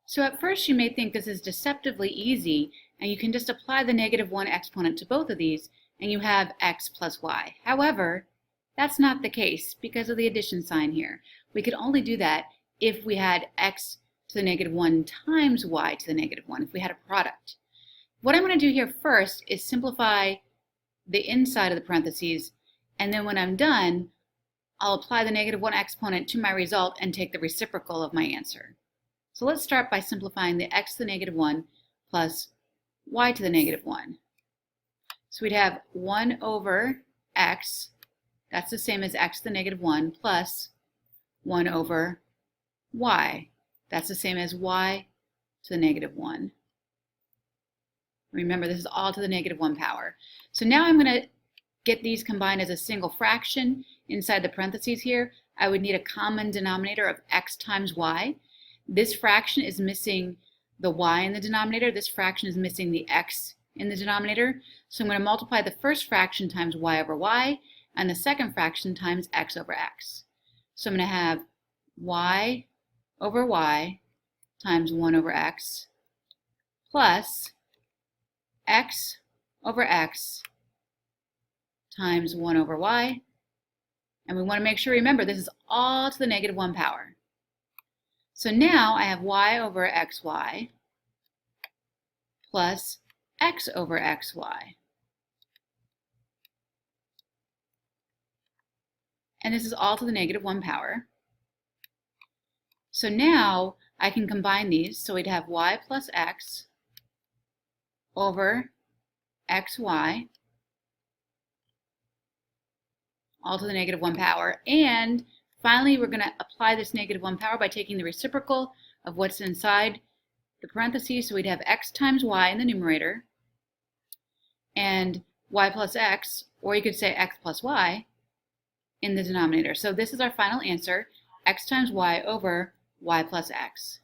So at first you may think this is deceptively easy, and you can just apply the -1 exponent to both of these, and you have x plus y. However, that's not the case because of the addition sign here. We could only do that if we had x to the -1 times y to the -1, if we had a product. What I'm going to do here first is simplify the inside of the parentheses, and then when I'm done, I'll apply the -1 exponent to my result and take the reciprocal of my answer. So let's start by simplifying the x to the -1 plus y to the -1. So we'd have 1 over x, that's the same as x to the -1, plus 1 over y, that's the same as y to the -1. Remember, this is all to the -1 power. So now I'm going to get these combined as a single fraction inside the parentheses here. I would need a common denominator of x times y. This fraction is missing the y in the denominator. This fraction is missing the x in the denominator. So I'm going to multiply the first fraction times y over y and the second fraction times x over x. So I'm going to have y over y times 1 over x plus x over x times 1 over y. And we want to make sure, remember, this is all to the -1 power. So now I have y over xy plus x over xy. And this is all to the -1 power. So now I can combine these. So we'd have y plus x over xy, all to the -1 power. And finally, we're going to apply this -1 power by taking the reciprocal of what's inside the parentheses. So we'd have x times y in the numerator and y plus x, or you could say x plus y, in the denominator. So this is our final answer, x times y over y plus x.